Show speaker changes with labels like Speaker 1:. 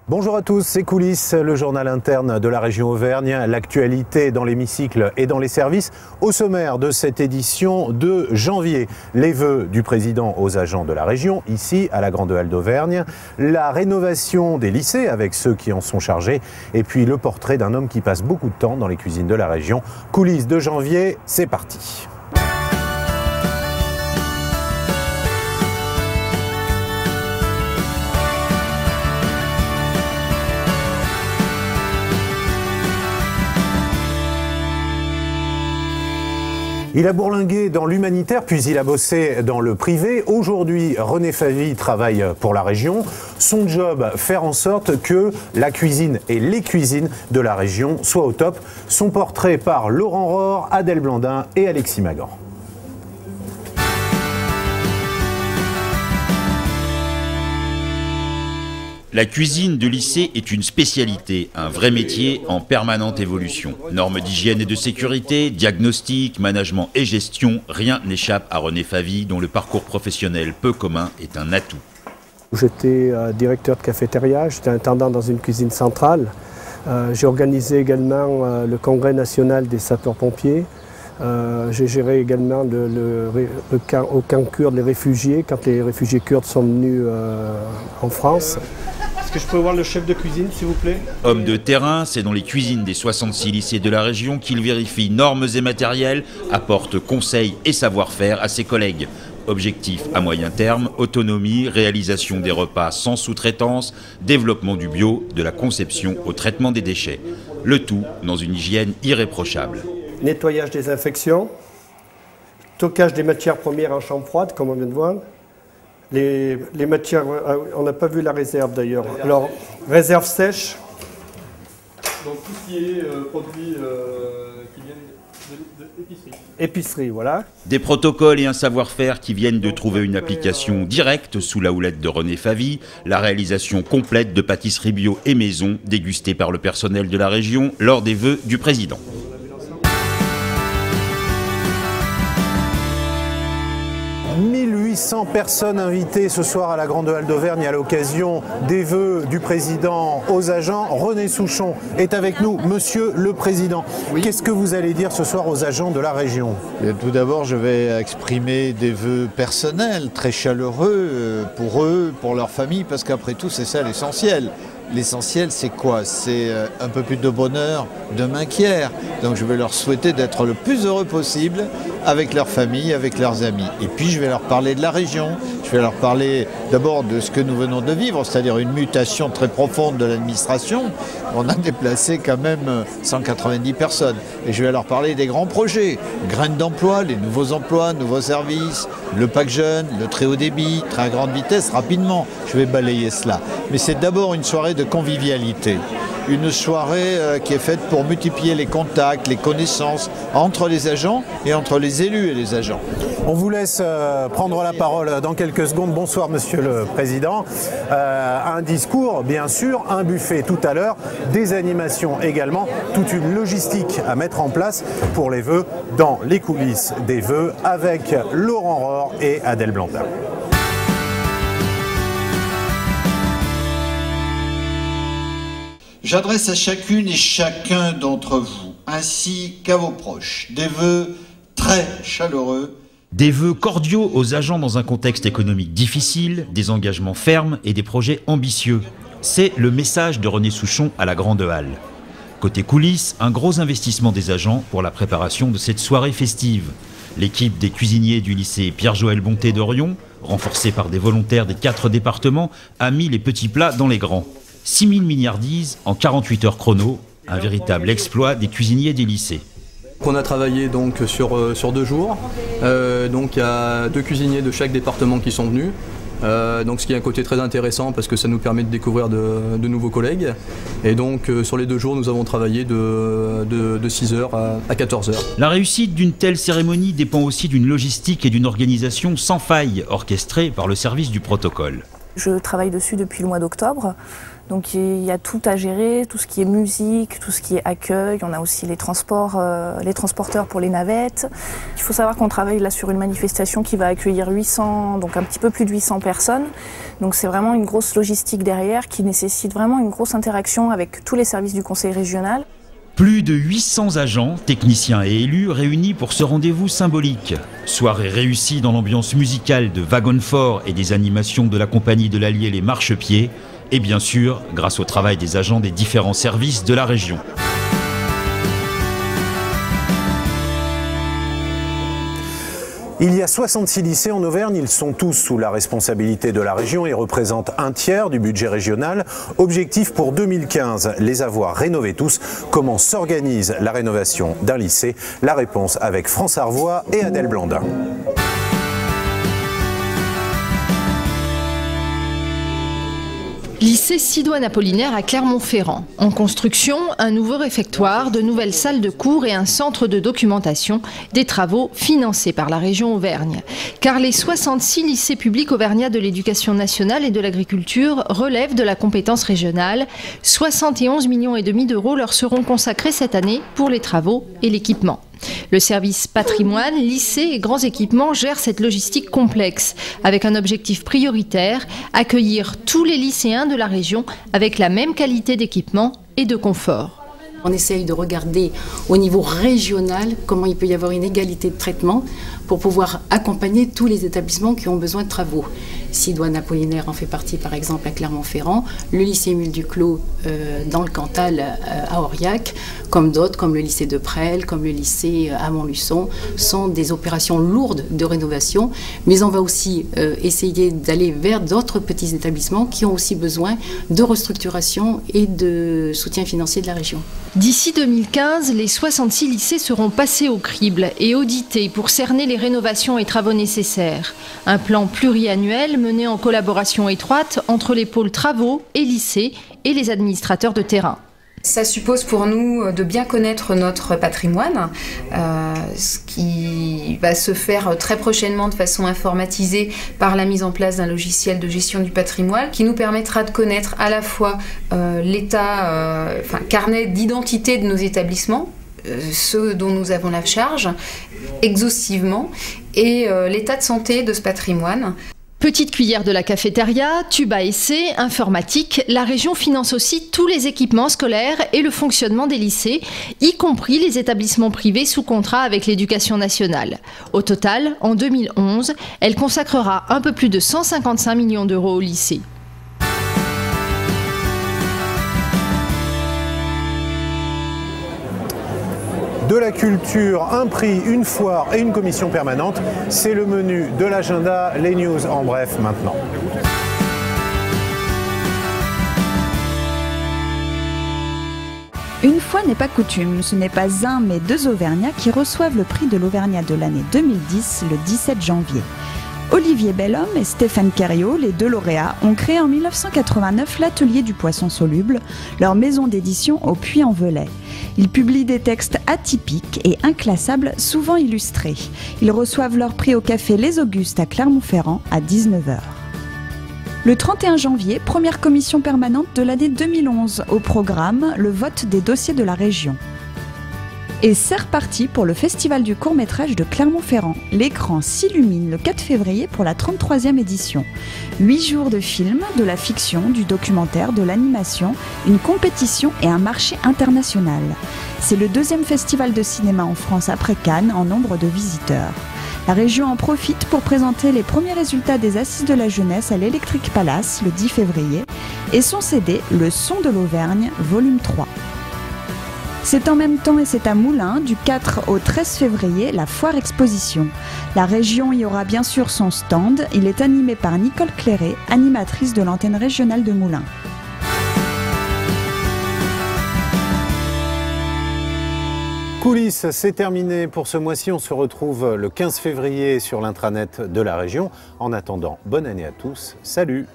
Speaker 1: Bonjour à tous, c'est Coulisses, le journal interne de la région Auvergne, l'actualité dans l'hémicycle et dans les services. Au sommaire de cette édition de janvier, les vœux du président aux agents de la région, ici à la Grande Halle d'Auvergne, la rénovation des lycées avec ceux qui en sont chargés, et puis le portrait d'un homme qui passe beaucoup de temps dans les cuisines de la région. Coulisses de janvier, c'est parti. Il a bourlingué dans l'humanitaire, puis il a bossé dans le privé. Aujourd'hui, René Favy travaille pour la région. Son job, faire en sorte que la cuisine et les cuisines de la région soient au top. Son portrait par Laurent Rohr, Adèle Blandin et Alexis Magan.
Speaker 2: La cuisine de lycée est une spécialité, un vrai métier en permanente évolution. Normes d'hygiène et de sécurité, diagnostic, management et gestion, rien n'échappe à René Favy dont le parcours professionnel peu commun est un atout.
Speaker 3: J'étais directeur de cafétéria, j'étais intendant dans une cuisine centrale. J'ai organisé également le congrès national des sapeurs-pompiers. J'ai géré également au camp kurde les réfugiés, quand les réfugiés kurdes sont venus en France.
Speaker 4: Est-ce que je peux voir le chef de cuisine, s'il vous plaît?
Speaker 2: Homme de terrain, c'est dans les cuisines des 66 lycées de la région qu'il vérifie normes et matériels, apporte conseils et savoir-faire à ses collègues. Objectif à moyen terme, autonomie, réalisation des repas sans sous-traitance, développement du bio, de la conception au traitement des déchets. Le tout dans une hygiène irréprochable.
Speaker 3: Nettoyage des infections, stockage des matières premières en chambre froide, comme on vient de voir. Les matières, on n'a pas vu la réserve d'ailleurs. Alors, réserve sèche.
Speaker 4: Donc tout ce qui est produits qui viennent d'épicerie.
Speaker 3: Épicerie, voilà.
Speaker 2: Des protocoles et un savoir-faire qui viennent de trouver une application directe sous la houlette de René Favy, la réalisation complète de pâtisseries bio et maison dégustées par le personnel de la région lors des vœux du président.
Speaker 1: 1800 personnes invitées ce soir à la Grande Halle d'Auvergne à l'occasion des vœux du président aux agents. René Souchon est avec nous. Monsieur le Président, oui. Qu'est-ce que vous allez dire ce soir aux agents de la région?
Speaker 5: Tout d'abord, je vais exprimer des vœux personnels, très chaleureux pour eux, pour leur famille, parce qu'après tout, c'est ça l'essentiel. L'essentiel, c'est quoi? C'est un peu plus de bonheur demain qu'hier. Donc je vais leur souhaiter d'être le plus heureux possible avec leur famille, avec leurs amis. Et puis je vais leur parler de la région. Je vais leur parler d'abord de ce que nous venons de vivre, c'est-à-dire une mutation très profonde de l'administration. On a déplacé quand même 190 personnes. Et je vais leur parler des grands projets. Graines d'emploi, les nouveaux emplois, nouveaux services, le pack jeune, le très haut débit, très à grande vitesse, rapidement. Je vais balayer cela. Mais c'est d'abord une soirée de convivialité. Une soirée qui est faite pour multiplier les contacts, les connaissances entre les agents et entre les élus et les agents.
Speaker 1: On vous laisse prendre la parole dans quelques secondes. Bonsoir Monsieur le Président. Un discours bien sûr, un buffet tout à l'heure, des animations également, toute une logistique à mettre en place pour les vœux dans les coulisses des vœux avec Laurent Rohr et Adèle Blandin.
Speaker 5: J'adresse à chacune et chacun d'entre vous, ainsi qu'à vos proches, des vœux très chaleureux.
Speaker 2: Des vœux cordiaux aux agents dans un contexte économique difficile, des engagements fermes et des projets ambitieux. C'est le message de René Souchon à la Grande Halle. Côté coulisses, un gros investissement des agents pour la préparation de cette soirée festive. L'équipe des cuisiniers du lycée Pierre-Joël Bonté d'Orion, renforcée par des volontaires des 4 départements, a mis les petits plats dans les grands. 6000 milliardises en 48 heures chrono, un véritable exploit des cuisiniers des lycées.
Speaker 6: On a travaillé donc sur 2 jours, donc il y a 2 cuisiniers de chaque département qui sont venus, donc ce qui est un côté très intéressant parce que ça nous permet de découvrir de nouveaux collègues. Et donc sur les 2 jours nous avons travaillé de 6h à 14h.
Speaker 2: La réussite d'une telle cérémonie dépend aussi d'une logistique et d'une organisation sans faille orchestrée par le service du protocole.
Speaker 7: Je travaille dessus depuis le mois d'octobre. Donc il y a tout à gérer, tout ce qui est musique, tout ce qui est accueil. On a aussi les transporteurs pour les navettes. Il faut savoir qu'on travaille là sur une manifestation qui va accueillir 800, donc un petit peu plus de 800 personnes. Donc c'est vraiment une grosse logistique derrière qui nécessite vraiment une grosse interaction avec tous les services du conseil régional.
Speaker 2: Plus de 800 agents, techniciens et élus réunis pour ce rendez-vous symbolique. Soirée réussie dans l'ambiance musicale de Waggon Fort et des animations de la compagnie de l'Allier Les Marchepieds. Et bien sûr, grâce au travail des agents des différents services de la région.
Speaker 1: Il y a 66 lycées en Auvergne, ils sont tous sous la responsabilité de la région et représentent un tiers du budget régional. Objectif pour 2015, les avoir rénovés tous. Comment s'organise la rénovation d'un lycée? La réponse avec France Arvois et Adèle Blandin.
Speaker 8: Lycée Sidoine-Apollinaire à Clermont-Ferrand. En construction, un nouveau réfectoire, de nouvelles salles de cours et un centre de documentation, des travaux financés par la région Auvergne. Car les 66 lycées publics auvergnats de l'éducation nationale et de l'agriculture relèvent de la compétence régionale. 71,5 millions d'euros leur seront consacrés cette année pour les travaux et l'équipement. Le service patrimoine, lycée et grands équipements gère cette logistique complexe, avec un objectif prioritaire, accueillir tous les lycéens de la région avec la même qualité d'équipement et de confort.
Speaker 9: On essaye de regarder au niveau régional comment il peut y avoir une égalité de traitement pour pouvoir accompagner tous les établissements qui ont besoin de travaux. Sidoine-Apollinaire en fait partie par exemple à Clermont-Ferrand, le lycée Émile Duclos dans le Cantal à Aurillac, comme d'autres, comme le lycée de Presles, comme le lycée à Montluçon, sont des opérations lourdes de rénovation, mais on va aussi essayer d'aller vers d'autres petits établissements qui ont aussi besoin de restructuration et de soutien financier de la région.
Speaker 8: D'ici 2015, les 66 lycées seront passés au crible et audités pour cerner les rénovations et travaux nécessaires. Un plan pluriannuel mené en collaboration étroite entre les pôles travaux et lycées et les administrateurs de terrain.
Speaker 10: Ça suppose pour nous de bien connaître notre patrimoine, ce qui va se faire très prochainement de façon informatisée par la mise en place d'un logiciel de gestion du patrimoine qui nous permettra de connaître à la fois l'état, carnet d'identité de nos établissements, ceux dont nous avons la charge, exhaustivement, et l'état de santé de ce patrimoine.
Speaker 8: Petite cuillère de la cafétéria, tube à essai, informatique, la région finance aussi tous les équipements scolaires et le fonctionnement des lycées, y compris les établissements privés sous contrat avec l'éducation nationale. Au total, en 2011, elle consacrera un peu plus de 155 millions d'euros au lycée.
Speaker 1: De la culture, un prix, une foire et une commission permanente, c'est le menu de l'agenda, les news en bref maintenant.
Speaker 11: Une fois n'est pas coutume, ce n'est pas un mais deux Auvergnats qui reçoivent le prix de l'Auvergnat de l'année 2010 le 17 janvier. Olivier Bellhomme et Stéphane Kériot, les deux lauréats, ont créé en 1989 l'Atelier du Poisson Soluble, leur maison d'édition au Puy-en-Velay. Ils publient des textes atypiques et inclassables, souvent illustrés. Ils reçoivent leur prix au café Les Augustes à Clermont-Ferrand à 19h. Le 31 janvier, première commission permanente de l'année 2011. Au programme, le vote des dossiers de la région. Et c'est reparti pour le Festival du court-métrage de Clermont-Ferrand. L'écran s'illumine le 4 février pour la 33e édition. 8 jours de films, de la fiction, du documentaire, de l'animation, une compétition et un marché international. C'est le deuxième festival de cinéma en France après Cannes en nombre de visiteurs. La région en profite pour présenter les premiers résultats des Assises de la jeunesse à l'Electric Palace le 10 février et son CD Le son de l'Auvergne, volume 3. C'est en même temps et c'est à Moulins, du 4 au 13 février, la foire exposition. La région y aura bien sûr son stand. Il est animé par Nicole Cléré, animatrice de l'antenne régionale de Moulins.
Speaker 1: Coulisses, c'est terminé pour ce mois-ci. On se retrouve le 15 février sur l'intranet de la région. En attendant, bonne année à tous. Salut!